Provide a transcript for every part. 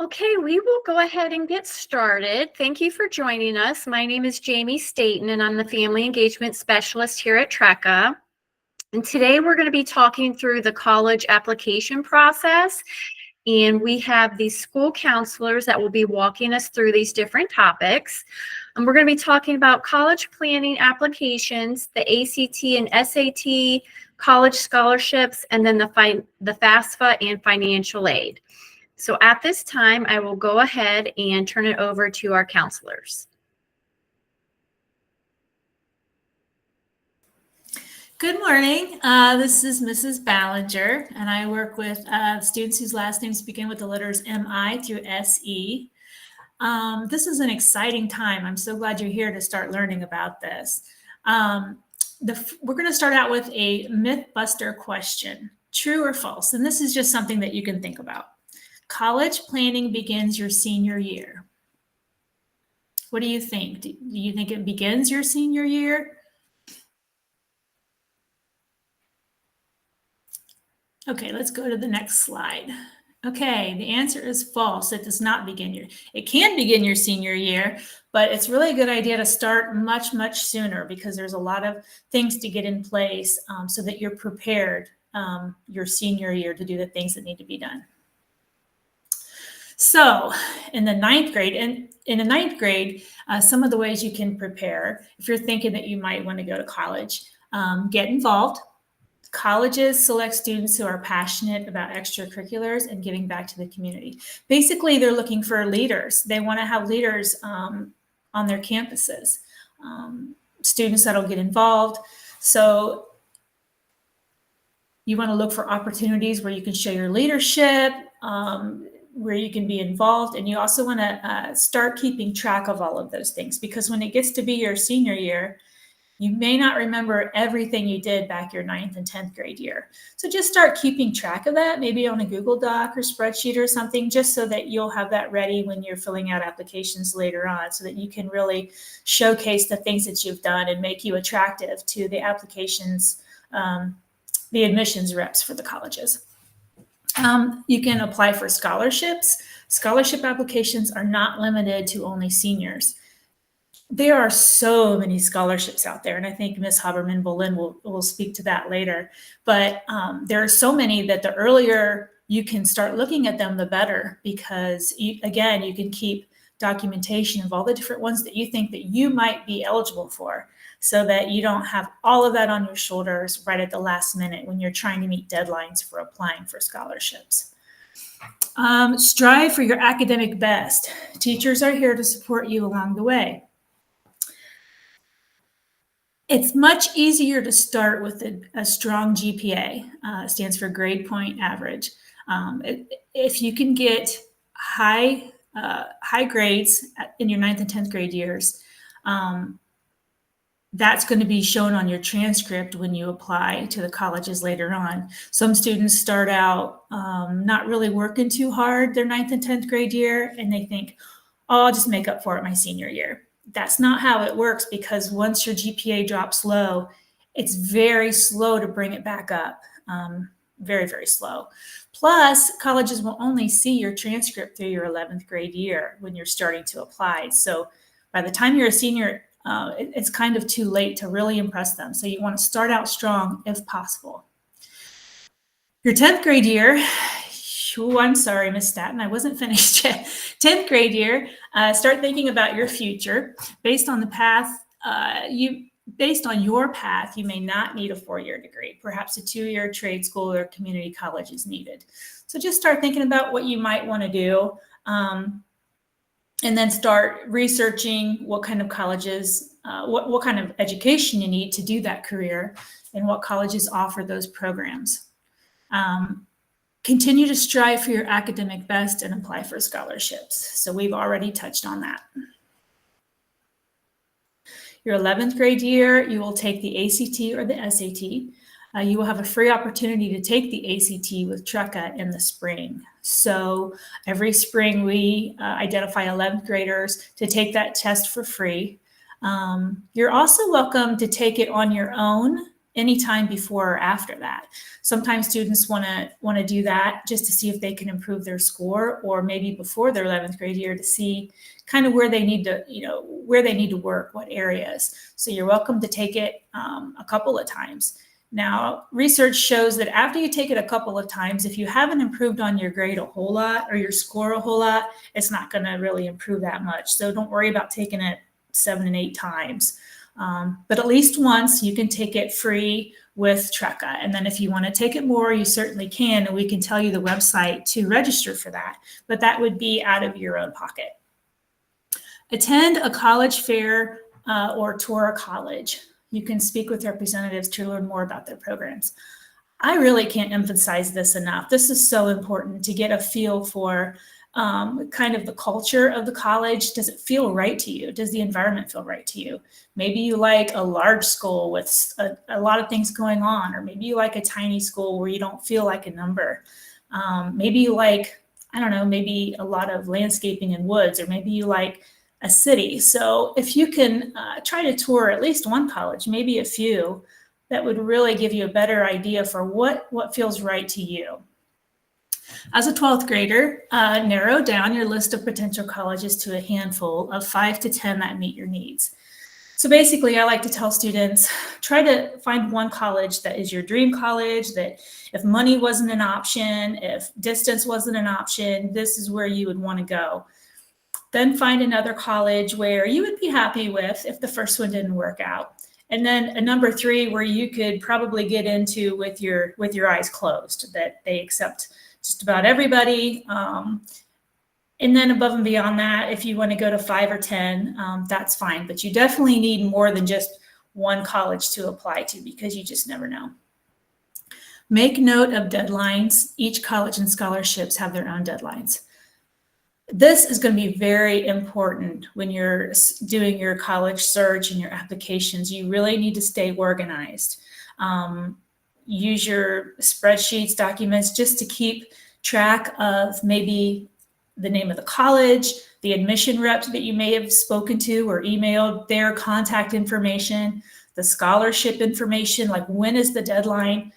Okay, we will go ahead and get started. Thank you for joining us. My name is Jamie Staten, and I'm the Family Engagement Specialist here at TRECA. And today we're going to be talking through the college application process. And we have these school counselors that will be walking us through these different topics. And we're going to be talking about college planning applications, the ACT and SAT, college scholarships, and then the FAFSA and financial aid. So at this time, I will go ahead and turn it over to our counselors. Good morning. This is Mrs. Ballinger, and I work with students whose last names begin with the letters MI through SE. This is an exciting time. I'm so glad you're here to start learning about this. We're going to start out with a myth buster question, true or false? And this is just something that you can think about. College planning begins your senior year. What do you think? Do you think it begins your senior year? Okay, let's go to the next slide. Okay, the answer is false. It does not begin it can begin your senior year, but it's really a good idea to start much, much sooner because there's a lot of things to get in place so that you're prepared your senior year to do the things that need to be done. So in the ninth grade, some of the ways you can prepare, if you're thinking that you might want to go to college, get involved. Colleges select students who are passionate about extracurriculars and giving back to the community. Basically, they're looking for leaders. They want to have leaders on their campuses, students that'll get involved. So you want to look for opportunities where you can show your leadership, where you can be involved. And you also want to start keeping track of all of those things, because when it gets to be your senior year, you may not remember everything you did back your 9th and 10th grade year. So just start keeping track of that, maybe on a Google Doc or spreadsheet or something, just so that you'll have that ready when you're filling out applications later on, so that you can really showcase the things that you've done and make you attractive to the applications, the admissions reps for the colleges. You can apply for scholarships. Scholarship applications are not limited to only seniors. There are so many scholarships out there, and I think Ms. Haberman-Bolin will speak to that later. But there are so many that the earlier you can start looking at them, the better, because you can keep documentation of all the different ones that you think that you might be eligible for, so that you don't have all of that on your shoulders right at the last minute when you're trying to meet deadlines for applying for scholarships. Strive for your academic best. Teachers are here to support you along the way. It's much easier to start with a strong GPA, stands for grade point average. If you can get high grades in your 9th and 10th grade years, that's going to be shown on your transcript when you apply to the colleges later on. Some students start out not really working too hard their 9th and 10th grade year, and they think, oh, I'll just make up for it my senior year. That's not how it works, because once your GPA drops low, it's very slow to bring it back up, very, very slow. Plus, colleges will only see your transcript through your 11th grade year when you're starting to apply. So by the time you're a senior, it's kind of too late to really impress them. So you want to start out strong if possible. Your 10th grade year, I'm sorry, Ms. Staten, I wasn't finished yet. 10th grade year, start thinking about your future. Based on the path, based on your path, you may not need a 4-year degree. Perhaps a 2-year trade school or community college is needed. So just start thinking about what you might want to do, and then start researching what kind of colleges, what kind of education you need to do that career, and what colleges offer those programs. Continue to strive for your academic best and apply for scholarships. So we've already touched on that. Your 11th grade year, you will take the ACT or the SAT. You will have a free opportunity to take the ACT with TRECA in the spring. So every spring we identify 11th graders to take that test for free. You're also welcome to take it on your own anytime before or after that. Sometimes students want to do that just to see if they can improve their score, or maybe before their 11th grade year to see kind of where they need to work, what areas. So you're welcome to take it a couple of times. Now, research shows that after you take it a couple of times, if you haven't improved on your grade a whole lot or your score a whole lot, it's not going to really improve that much. So don't worry about taking it 7 and 8 times. But at least once you can take it free with TRECA. And then if you want to take it more, you certainly can. And we can tell you the website to register for that. But that would be out of your own pocket. Attend a college fair or tour a college. You can speak with representatives to learn more about their programs. I really can't emphasize this enough. This is so important to get a feel for kind of the culture of the college. Does it feel right to you? Does the environment feel right to you? Maybe you like a large school with a lot of things going on, or maybe you like a tiny school where you don't feel like a number. Maybe you like, I don't know, maybe a lot of landscaping and woods, or maybe you like a city. So if you can try to tour at least one college, maybe a few, that would really give you a better idea for what feels right to you. As a 12th grader, narrow down your list of potential colleges to a handful of 5 to 10 that meet your needs. So basically, I like to tell students, try to find one college that is your dream college, that if money wasn't an option, if distance wasn't an option, this is where you would want to go. Then find another college where you would be happy with if the first one didn't work out. And then a number 3 where you could probably get into with your eyes closed, that they accept just about everybody. And then above and beyond that, if you want to go to 5 or 10, that's fine. But you definitely need more than just one college to apply to, because you just never know. Make note of deadlines. Each college and scholarships have their own deadlines. This is going to be very important when you're doing your college search and your applications. You really need to stay organized. Use your spreadsheets, documents, just to keep track of maybe the name of the college, the admission rep that you may have spoken to or emailed, their contact information, the scholarship information, like when is the deadline,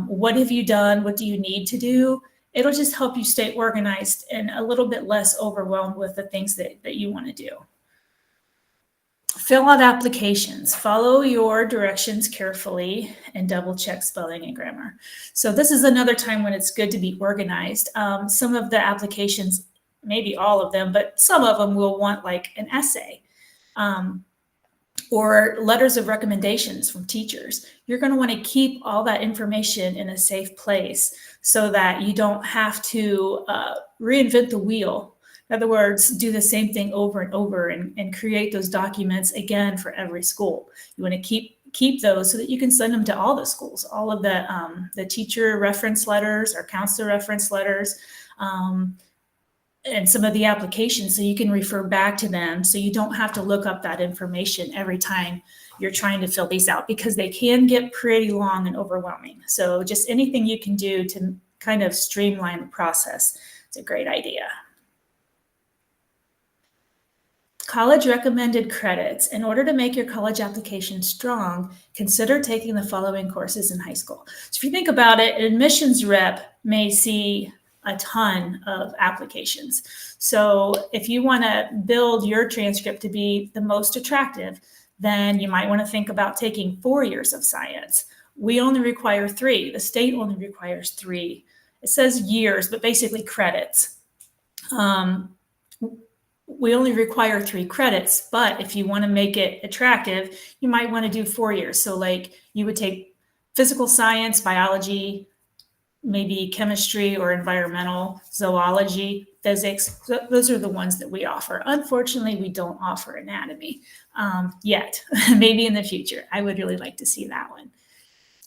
what have you done, what do you need to do. It'll just help you stay organized and a little bit less overwhelmed with the things that you want to do. Fill out applications. Follow your directions carefully and double check spelling and grammar. So this is another time when it's good to be organized. Some of the applications, maybe all of them, but some of them will want like an essay or letters of recommendations from teachers. You're going to want to keep all that information in a safe place so that you don't have to reinvent the wheel. In other words, do the same thing over and over and create those documents again for every school. You want to keep those so that you can send them to all the schools, all of the teacher reference letters or counselor reference letters, and some of the applications, so you can refer back to them, so you don't have to look up that information every time you're trying to fill these out, because they can get pretty long and overwhelming. So just anything you can do to kind of streamline the process, it's a great idea. College recommended credits. In order to make your college application strong, consider taking the following courses in high school. So if you think about it, an admissions rep may see a ton of applications. So if you want to build your transcript to be the most attractive, then you might want to think about taking 4 years of science. We only require 3. The state only requires 3. It says years, but basically credits. We only require 3 credits, but if you want to make it attractive, you might want to do 4 years. So like you would take physical science, biology, maybe chemistry or environmental, zoology, physics. So those are the ones that we offer. Unfortunately, we don't offer anatomy yet. Maybe in the future. I would really like to see that one.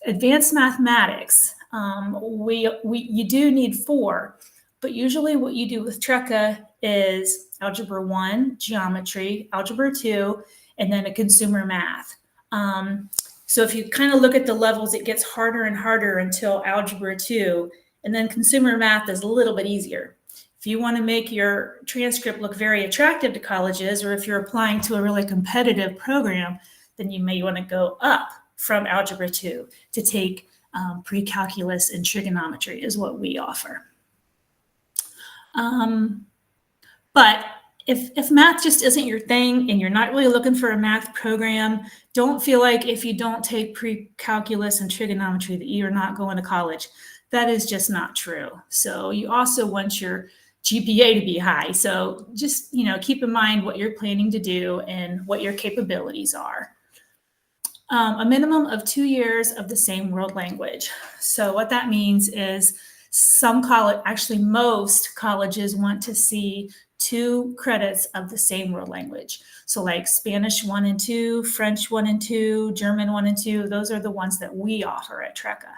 Advanced mathematics. You do need 4, but usually what you do with TRECA is Algebra 1, Geometry, Algebra 2, and then a consumer math. So if you kind of look at the levels, it gets harder and harder until Algebra 2, and then consumer math is a little bit easier. If you want to make your transcript look very attractive to colleges, or if you're applying to a really competitive program, then you may want to go up from Algebra 2 to take pre-calculus and trigonometry is what we offer. But if math just isn't your thing and you're not really looking for a math program, don't feel like if you don't take pre-calculus and trigonometry that you're not going to college. That is just not true. So you also want your GPA to be high. So just, keep in mind what you're planning to do and what your capabilities are. A minimum of 2 years of the same world language. So what that means is most colleges want to see 2 credits of the same world language. So like Spanish 1 and 2, French 1 and 2, German 1 and 2, those are the ones that we offer at TRECA.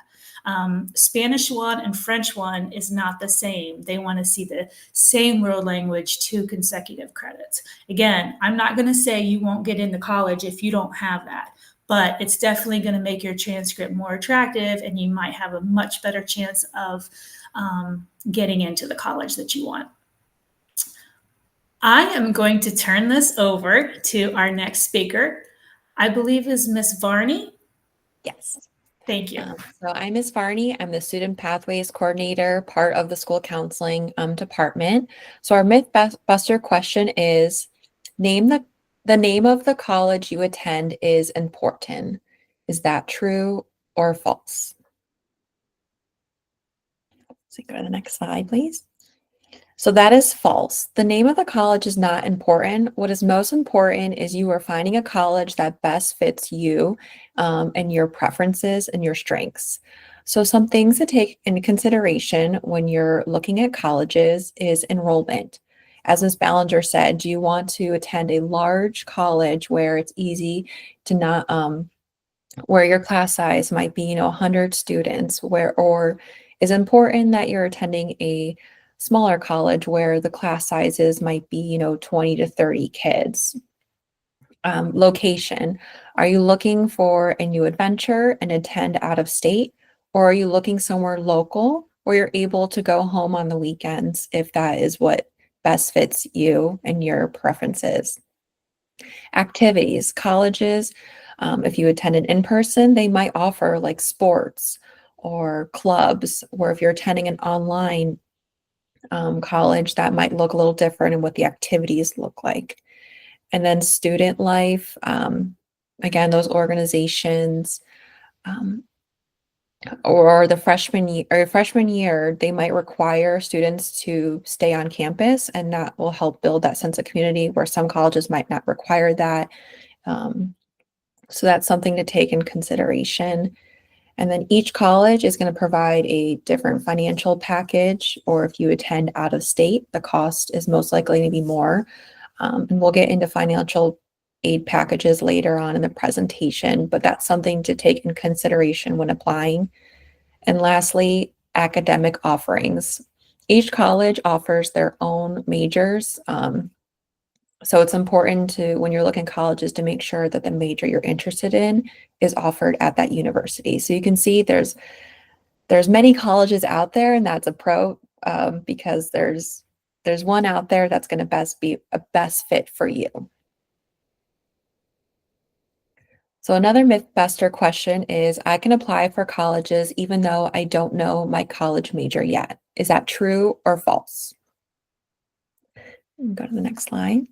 Spanish 1 and French 1 is not the same. They want to see the same world language 2 consecutive credits. Again, I'm not going to say you won't get into college if you don't have that, but it's definitely going to make your transcript more attractive and you might have a much better chance of getting into the college that you want. I am going to turn this over to our next speaker. I believe is Miss Varney. Yes. Thank you. So I'm Ms. Varney. I'm the Student Pathways Coordinator, part of the School Counseling Department. So our Mythbuster question is, name the name of the college you attend is important. Is that true or false? So go to the next slide, please. So that is false. The name of the college is not important. What is most important is you are finding a college that best fits you and your preferences and your strengths. So some things to take into consideration when you're looking at colleges is enrollment. As Ms. Ballinger said, do you want to attend a large college where it's easy to not, where your class size might be, 100 students, or is important that you're attending a smaller college where the class sizes might be, 20 to 30 kids. Location. Are you looking for a new adventure and attend out of state? Or are you looking somewhere local where you're able to go home on the weekends if that is what best fits you and your preferences? Activities. Colleges, if you attend in person, they might offer like sports or clubs, where if you're attending an online college, that might look a little different in what the activities look like. And then student life, again, those organizations, or the freshman year, they might require students to stay on campus, and that will help build that sense of community where some colleges might not require that. So that's something to take in consideration. And then each college is going to provide a different financial package, or if you attend out of state, the cost is most likely to be more. And we'll get into financial aid packages later on in the presentation, but that's something to take in consideration when applying. And lastly, academic offerings. Each college offers their own majors. So it's important to, when you're looking at colleges, to make sure that the major you're interested in is offered at that university. So you can see there's many colleges out there, and that's a pro, because there's one out there that's going to be a best fit for you. So another Mythbuster question is, I can apply for colleges even though I don't know my college major yet. Is that true or false? Go to the next slide.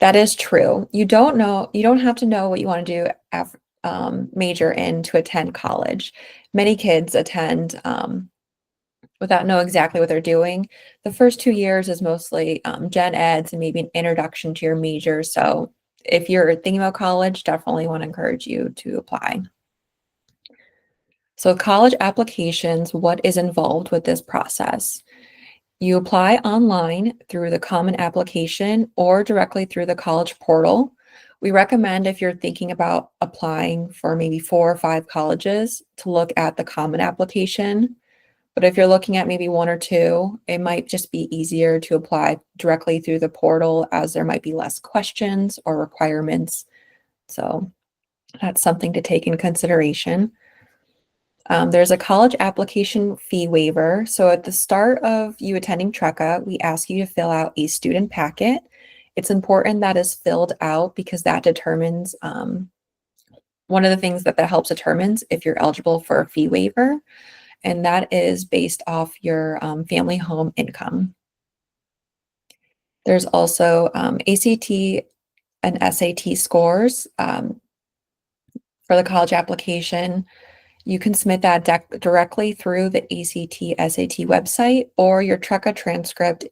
That is true. You don't have to know what you want to do major in to attend college. Many kids attend without knowing exactly what they're doing. The first 2 years is mostly gen eds and maybe an introduction to your major. So if you're thinking about college, definitely want to encourage you to apply. So college applications, what is involved with this process? You apply online through the Common Application or directly through the college portal. We recommend, if you're thinking about applying for maybe 4 or 5 colleges, to look at the Common Application. But if you're looking at maybe 1 or 2, it might just be easier to apply directly through the portal, as there might be less questions or requirements. So that's something to take in consideration. There's a college application fee waiver. So at the start of you attending TRECA, we ask you to fill out a student packet. It's important that is filled out because that determines one of the things that helps determines if you're eligible for a fee waiver, and that is based off your family home income. There's also ACT and SAT scores for the college application. You can submit that directly through the ACT SAT website, or your TRECA transcript,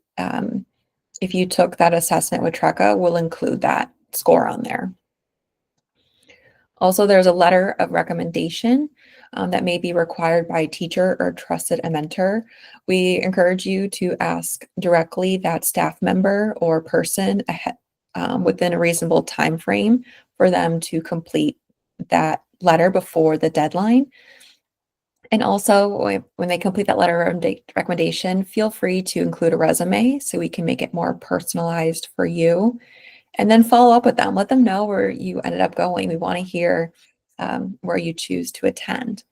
if you took that assessment with TRECA, will include that score on there. Also, there's a letter of recommendation that may be required by a teacher or trusted mentor. We encourage you to ask directly that staff member or person within a reasonable time frame for them to complete that letter before the deadline. And also, when they complete that letter of recommendation, feel free to include a resume so we can make it more personalized for you. And then follow up with them. Let them know where you ended up going. We want to hear where you choose to attend.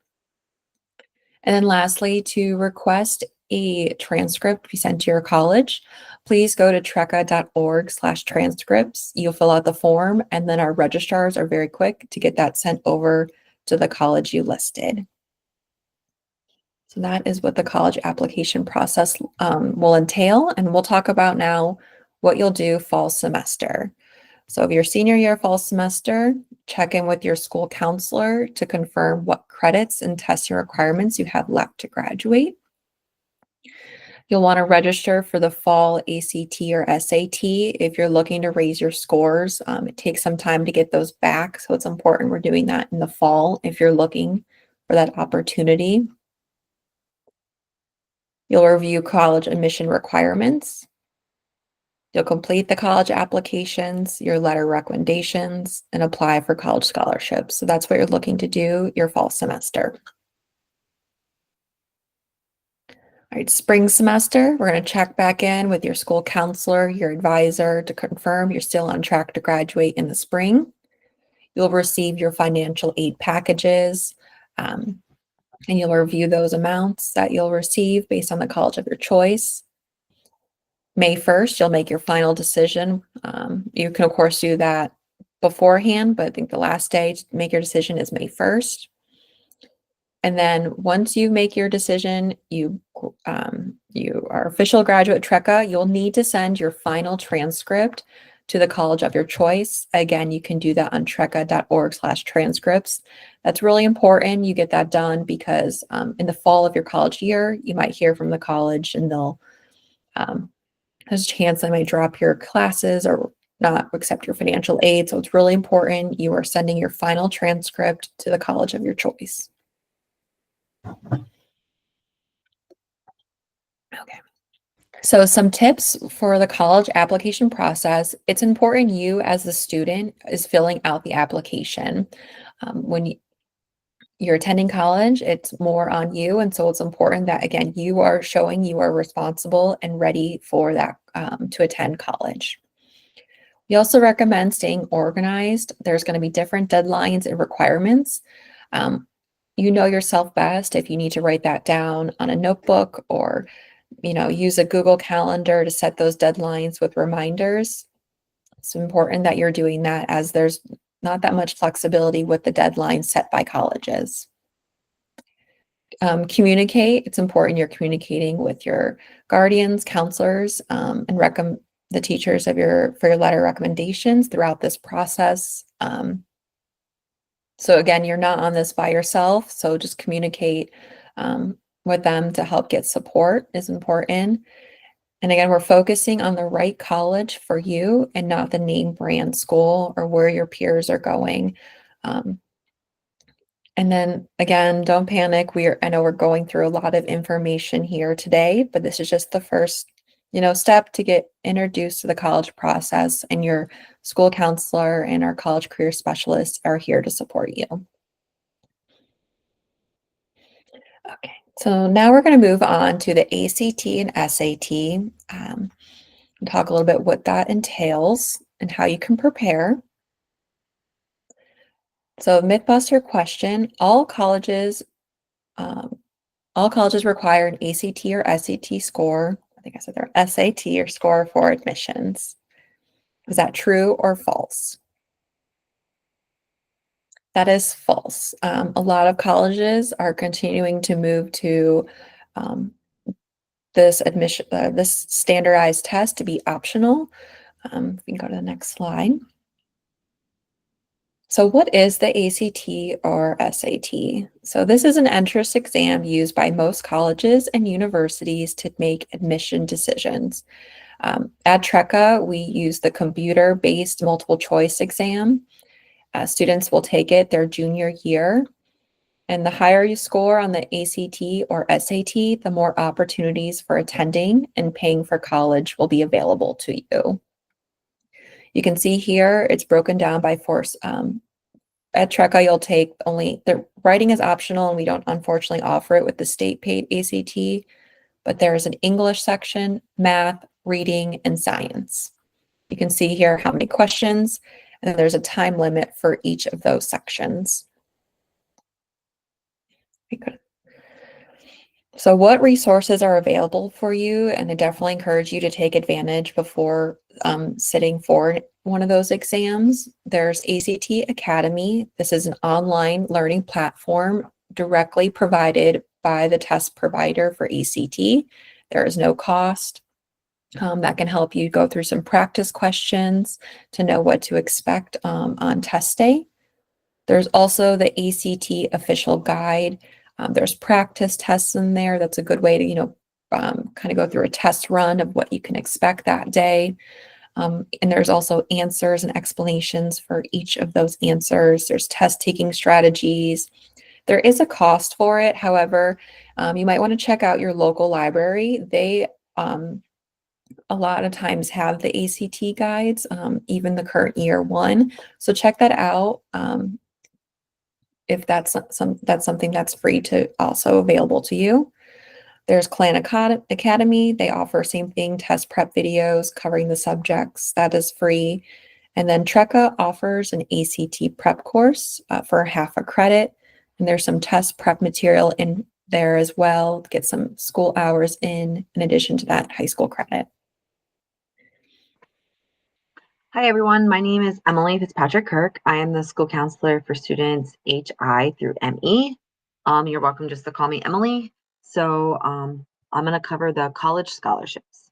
And then lastly, to request a transcript be sent to your college, please go to treca.org/transcripts. You'll fill out the form, and then our registrars are very quick to get that sent over to the college you listed. So that is what the college application process will entail. And we'll talk about now what you'll do fall semester. So if your senior year fall semester, check in with your school counselor to confirm what credits and testing requirements you have left to graduate. You'll want to register for the fall ACT or SAT if you're looking to raise your scores. It takes some time to get those back, so it's important we're doing that in the fall if you're looking for that opportunity. You'll review college admission requirements. You'll complete the college applications, your letter recommendations, and apply for college scholarships. So that's what you're looking to do your fall semester. All right, spring semester, we're going to check back in with your school counselor, your advisor, to confirm you're still on track to graduate in the spring. You'll receive your financial aid packages, and you'll review those amounts that you'll receive based on the college of your choice. May 1st, you'll make your final decision. You can, of course, do that beforehand, but I think the last day to make your decision is May 1st. And then once you make your decision, you are official graduate TRECA, you'll need to send your final transcript to the college of your choice. Again, you can do that on treca.org/transcripts. That's really important. You get that done because in the fall of your college year, you might hear from the college and they'll there's a chance they might drop your classes or not accept your financial aid. So it's really important you are sending your final transcript to the college of your choice. Okay. So some tips for the college application process. It's important you as the student is filling out the application. When you're attending college, it's more on you. And so it's important that, again, you are showing you are responsible and ready for that to attend college. We also recommend staying organized. There's going to be different deadlines and requirements. You know yourself best if you need to write that down on a notebook or use a Google Calendar to set those deadlines with reminders. It's important that you're doing that as there's not that much flexibility with the deadlines set by colleges. Communicate. It's important you're communicating with your guardians, counselors, and the teachers for your letter recommendations throughout this process. So again, you're not on this by yourself. So just communicate with them to help get support is important. And again, we're focusing on the right college for you and not the name brand school or where your peers are going. And then again, don't panic. I know we're going through a lot of information here today, but this is just the first, step to get introduced to the college process, and your school counselor and our college career specialists are here to support you. Okay, so now we're going to move on to the ACT and SAT, and talk a little bit what that entails and how you can prepare. So Mythbuster question, all colleges require an ACT or SAT score. I think I said there, SAT or score for admissions. Is that true or false? That is false. A lot of colleges are continuing to move to this standardized test to be optional. We can go to the next slide. So what is the ACT or SAT? So this is an entrance exam used by most colleges and universities to make admission decisions. At TRECA, we use the computer-based multiple choice exam. Students will take it their junior year. And the higher you score on the ACT or SAT, the more opportunities for attending and paying for college will be available to you. You can see here it's broken down by force. At TRECA, you'll take the writing is optional, and we don't unfortunately offer it with the state paid ACT, but there is an English section, math, reading, and science. You can see here how many questions, and then there's a time limit for each of those sections. Okay. So what resources are available for you? And I definitely encourage you to take advantage before sitting for one of those exams. There's ACT Academy. This is an online learning platform directly provided by the test provider for ACT. There is no cost. That can help you go through some practice questions to know what to expect on test day. There's also the ACT official guide. There's practice tests in there. That's a good way to, kind of go through a test run of what you can expect that day. And there's also answers and explanations for each of those answers. There's test taking strategies. There is a cost for it. However, you might want to check out your local library. They a lot of times have the ACT guides, even the current year one. So check that out. If that's something that's free to also available to you. There's Clan Academy. They offer same thing, test prep videos covering the subjects. That is free. And then TRECA offers an ACT prep course for half a credit. And there's some test prep material in there as well to get some school hours in addition to that high school credit. Hi, everyone. My name is Emily Fitzpatrick Kirk. I am the school counselor for students HI through ME. You're welcome just to call me Emily. So I'm going to cover the college scholarships.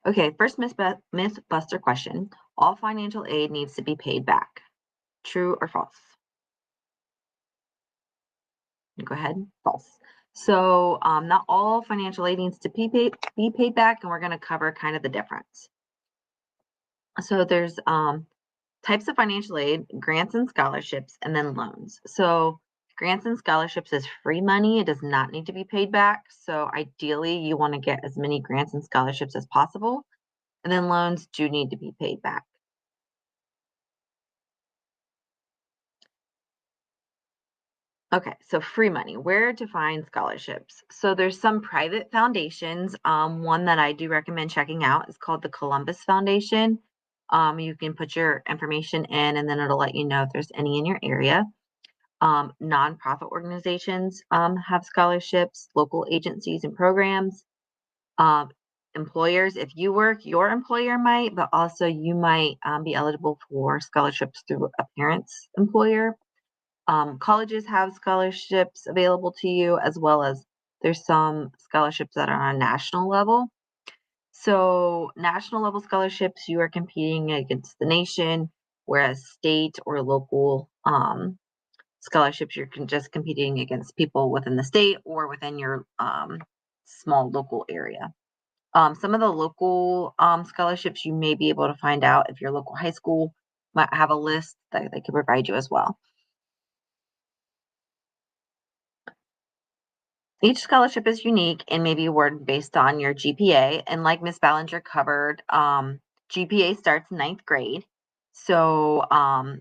Okay, first myth-buster question. All financial aid needs to be paid back. True or false? Go ahead. False. So not all financial aid needs to be paid back, and we're going to cover kind of the difference. So there's types of financial aid, grants and scholarships, and then loans. So grants and scholarships is free money. It does not need to be paid back. So ideally, you want to get as many grants and scholarships as possible. And then loans do need to be paid back. Okay, so free money, where to find scholarships. So there's some private foundations. One that I do recommend checking out is called the Columbus Foundation. You can put your information in, and then it'll let you know if there's any in your area. Nonprofit organizations have scholarships, local agencies and programs. Employers, if you work, your employer might, but also you might be eligible for scholarships through a parent's employer. Colleges have scholarships available to you, as well as there's some scholarships that are on a national level. So national level scholarships, you are competing against the nation, whereas state or local scholarships, you're just competing against people within the state or within your small local area. Some of the local scholarships you may be able to find out if your local high school might have a list that they can provide you as well. Each scholarship is unique and may be awarded based on your GPA. And like Ms. Ballinger covered, GPA starts in 9th grade. So,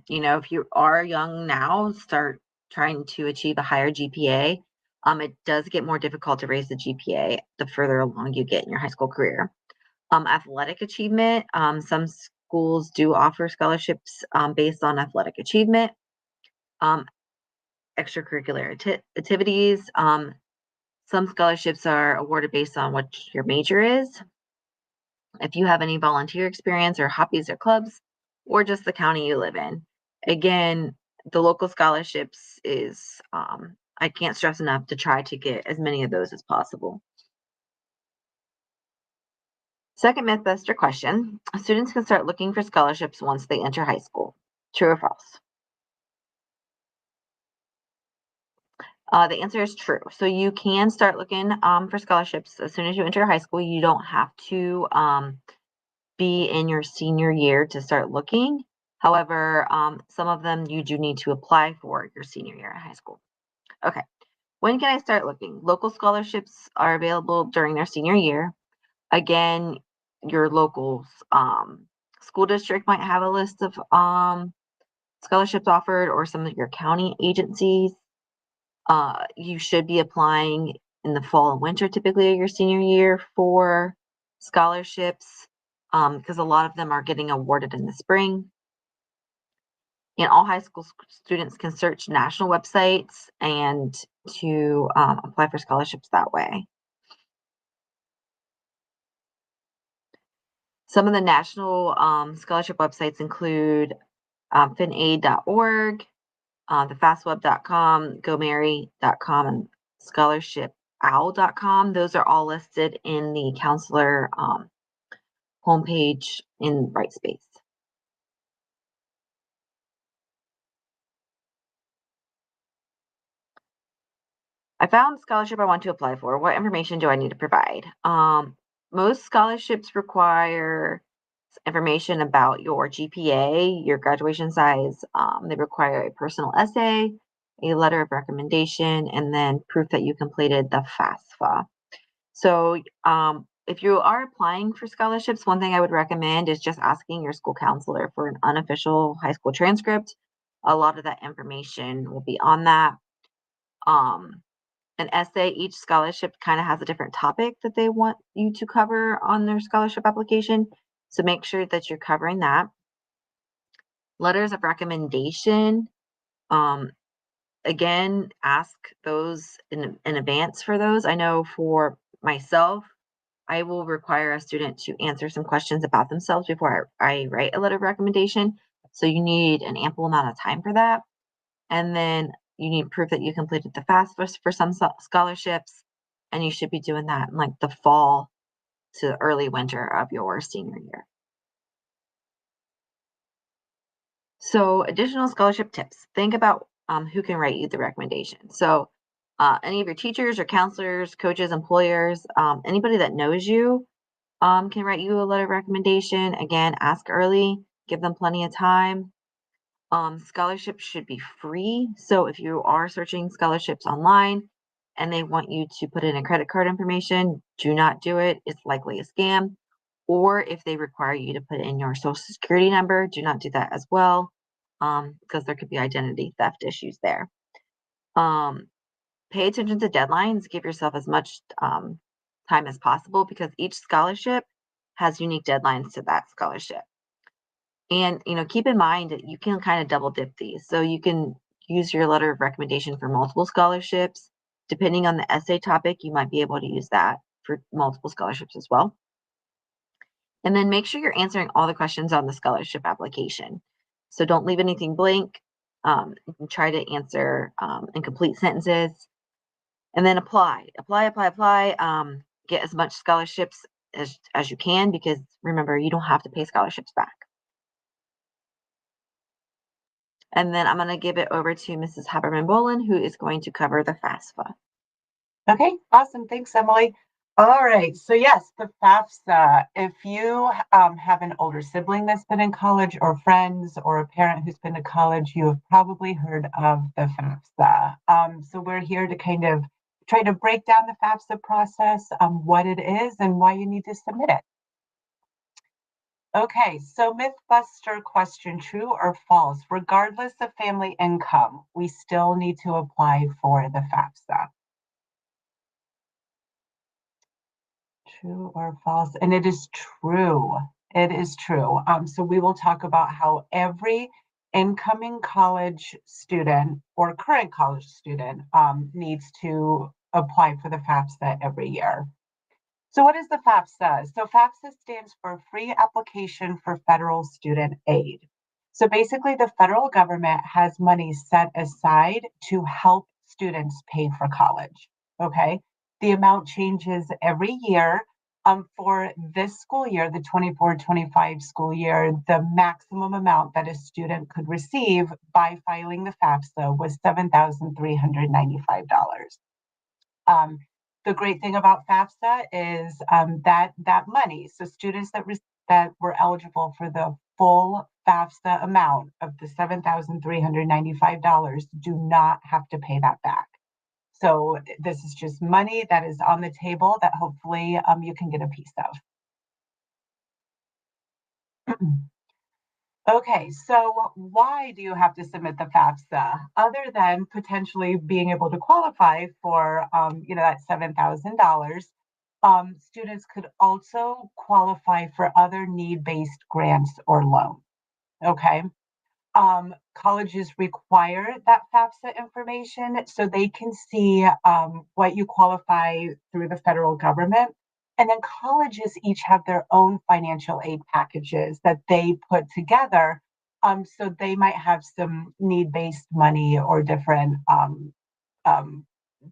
if you are young now, start trying to achieve a higher GPA. It does get more difficult to raise the GPA the further along you get in your high school career. Athletic achievement, some schools do offer scholarships based on athletic achievement. Extracurricular activities, some scholarships are awarded based on what your major is. If you have any volunteer experience or hobbies or clubs, or just the county you live in. Again, the local scholarships is, I can't stress enough to try to get as many of those as possible. Second Mythbuster question: students can start looking for scholarships once they enter high school. True or false? The answer is true. So you can start looking for scholarships as soon as you enter high school. You don't have to be in your senior year to start looking. However, some of them you do need to apply for your senior year in high school. Okay. When can I start looking? Local scholarships are available during their senior year. Again, your local school district might have a list of scholarships offered, or some of your county agencies. You should be applying in the fall and winter, typically your senior year, for scholarships, because a lot of them are getting awarded in the spring. And all high school students can search national websites and to apply for scholarships that way. Some of the national scholarship websites include finaid.org, thefastweb.com, gomary.com, and scholarshipOwl.com. Those are all listed in the counselor homepage in Brightspace. I found the scholarship I want to apply for. What information do I need to provide? Most scholarships require information about your GPA, your graduation size. They require a personal essay, a letter of recommendation, and then proof that you completed the FAFSA. So if you are applying for scholarships, one thing I would recommend is just asking your school counselor for an unofficial high school transcript. A lot of that information will be on that. An essay, each scholarship kind of has a different topic that they want you to cover on their scholarship application. So make sure that you're covering that. Letters of recommendation. Again, ask those in advance for those. I know for myself, I will require a student to answer some questions about themselves before I write a letter of recommendation. So you need an ample amount of time for that. And then you need proof that you completed the FAFSA for some scholarships. And you should be doing that in like the fall to early winter of your senior year. So additional scholarship tips. Think about who can write you the recommendation. So any of your teachers or counselors, coaches, employers, anybody that knows you can write you a letter of recommendation. Again, ask early, give them plenty of time. Scholarships should be free. So if you are searching scholarships online and they want you to put in a credit card information, do not do it. It's likely a scam. Or if they require you to put in your social security number, do not do that as well, because there could be identity theft issues there. Pay attention to deadlines. Give yourself as much time as possible, because each scholarship has unique deadlines to that scholarship. And, keep in mind that you can kind of double dip these. So you can use your letter of recommendation for multiple scholarships. Depending on the essay topic, you might be able to use that for multiple scholarships as well. And then make sure you're answering all the questions on the scholarship application. So don't leave anything blank. You can try to answer in complete sentences. And then apply. Get as much scholarships as you can, because remember, you don't have to pay scholarships back. And then I'm going to give it over to Mrs. Haberman-Boland, who is going to cover the FAFSA. Okay, awesome. Thanks, Emily. All right. So yes, the FAFSA. If you have an older sibling that's been in college, or friends, or a parent who's been to college, you have probably heard of the FAFSA. So we're here to kind of try to break down the FAFSA process, what it is, and why you need to submit it. Okay, so Mythbuster question: true or false? Regardless of family income, we still need to apply for the FAFSA. True or false? And it is true. It is true. So we will talk about how every incoming college student or current college student needs to apply for the FAFSA every year. So what is the FAFSA? So FAFSA stands for Free Application for Federal Student Aid. So basically, the federal government has money set aside to help students pay for college. Okay. The amount changes every year. For this school year, the 24-25 school year, the maximum amount that a student could receive by filing the FAFSA was $7,395. Um, the great thing about FAFSA is that money. So students that were eligible for the full FAFSA amount of the $7,395 do not have to pay that back. So this is just money that is on the table that hopefully you can get a piece of. Okay, so why do you have to submit the FAFSA other than potentially being able to qualify for, that $7,000? Students could also qualify for other need-based grants or loans. Okay. Colleges require that FAFSA information so they can see what you qualify through the federal government. And then colleges each have their own financial aid packages that they put together. So they might have some need-based money or different um,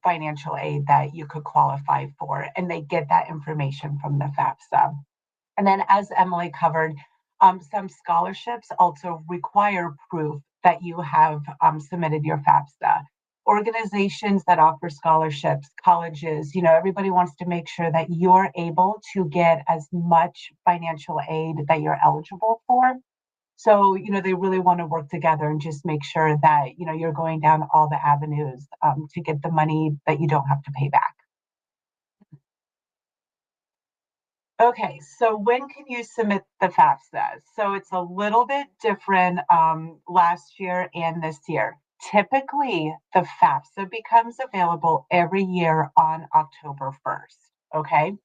financial aid that you could qualify for, and they get that information from the FAFSA. And then, as Emily covered, some scholarships also require proof that you have submitted your FAFSA. Organizations that offer scholarships, colleges, everybody wants to make sure that you're able to get as much financial aid that you're eligible for. So, they really want to work together and just make sure that, you're going down all the avenues to get the money that you don't have to pay back. Okay, so when can you submit the FAFSA? So it's a little bit different last year and this year. Typically, the FAFSA becomes available every year on October 1st. Okay,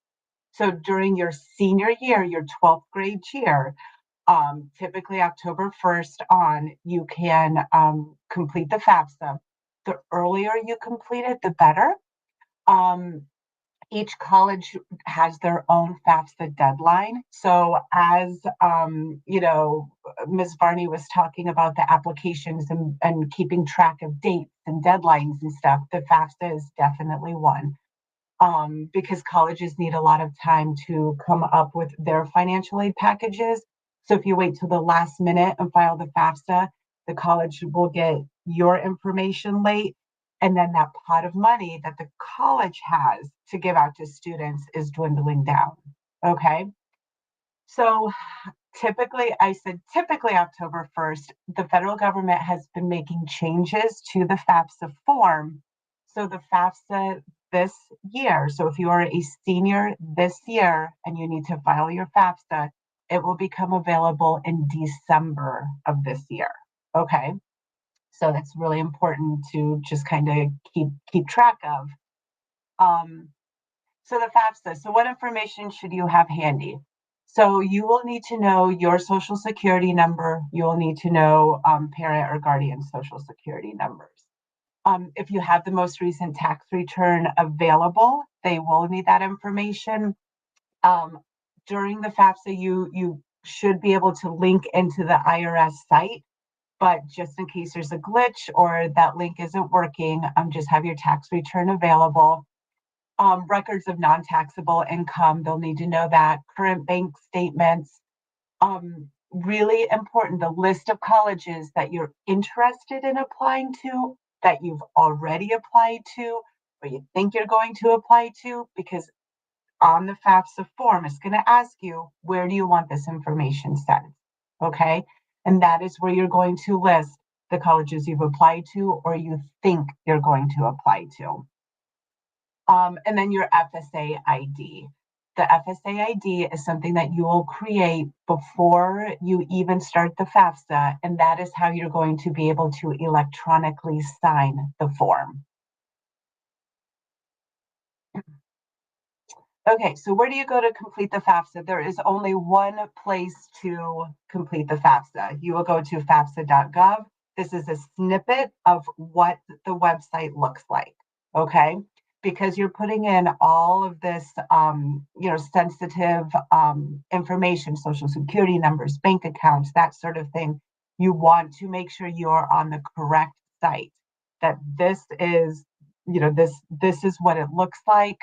so during your senior year, your 12th grade year, typically October 1st on, you can complete the FAFSA. The earlier you complete it, the better. Each college has their own FAFSA deadline. So as Ms. Varney was talking about the applications and keeping track of dates and deadlines and stuff, the FAFSA is definitely one. Because colleges need a lot of time to come up with their financial aid packages. So if you wait till the last minute and file the FAFSA, the college will get your information late. And then that pot of money that the college has to give out to students is dwindling down. Okay. So typically October 1st, the federal government has been making changes to the FAFSA form. So the FAFSA this year, so if you are a senior this year and you need to file your FAFSA, it will become available in December of this year. Okay. So that's really important to just kind of keep track of. So the FAFSA. So what information should you have handy? So you will need to know your social security number. You will need to know parent or guardian social security numbers. If you have the most recent tax return available, they will need that information. During the FAFSA, you should be able to link into the IRS site, but just in case there's a glitch or that link isn't working, just have your tax return available. Records of non-taxable income, they'll need to know that. Current bank statements. Really important, the list of colleges that you're interested in applying to, that you've already applied to, or you think you're going to apply to, because on the FAFSA form, it's going to ask you, where do you want this information sent? Okay. And that is where you're going to list the colleges you've applied to or you think you're going to apply to. And then your FSA ID. The FSA ID is something that you will create before you even start the FAFSA, and that is how you're going to be able to electronically sign the form. Okay, so where do you go to complete the FAFSA? There is only one place to complete the FAFSA. You will go to fafsa.gov. This is a snippet of what the website looks like, okay? Because you're putting in all of this, sensitive information, social security numbers, bank accounts, that sort of thing. You want to make sure you're on the correct site, that this is, this is what it looks like.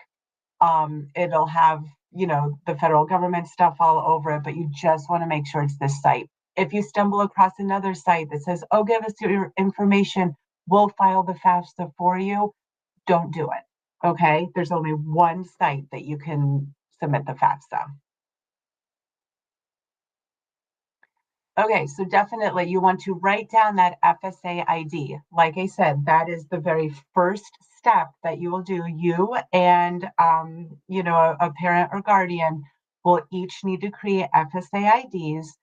It'll have, the federal government stuff all over it, but you just want to make sure it's this site. If you stumble across another site that says, oh, give us your information, we'll file the FAFSA for you, don't do it. Okay. There's only one site that you can submit the FAFSA. Okay, so definitely you want to write down that FSA ID. Like I said, that is the very first step that you will do. You and a parent or guardian will each need to create FSA IDs.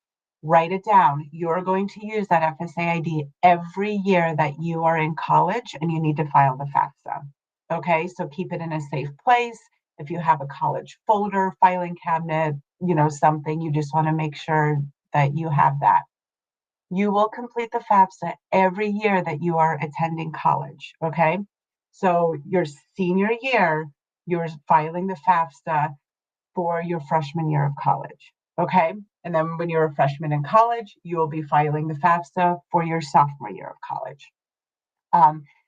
Write it down. You're going to use that FSA ID every year that you are in college and you need to file the FAFSA. Okay, so keep it in a safe place. If you have a college folder, filing cabinet, something, you just want to make sure that you have that. You will complete the FAFSA every year that you are attending college, okay? So your senior year, you're filing the FAFSA for your freshman year of college, okay? And then when you're a freshman in college, you will be filing the FAFSA for your sophomore year of college.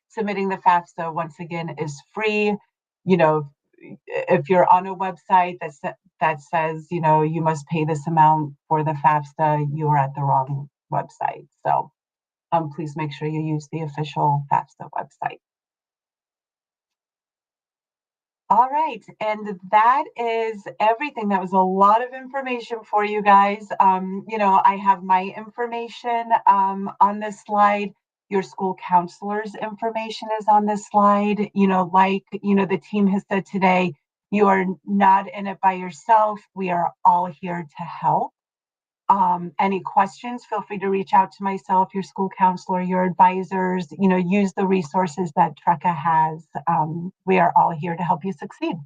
Submitting the FAFSA, once again, is free. If you're on a website that says, you must pay this amount for the FAFSA, you are at the wrong website. So please make sure you use the official FAFSA website. All right, and that is everything. That was a lot of information for you guys. I have my information on this slide. Your school counselor's information is on this slide. The team has said today, you are not in it by yourself. We are all here to help. Any questions, feel free to reach out to myself, your school counselor, your advisors, use the resources that TRECA has. We are all here to help you succeed.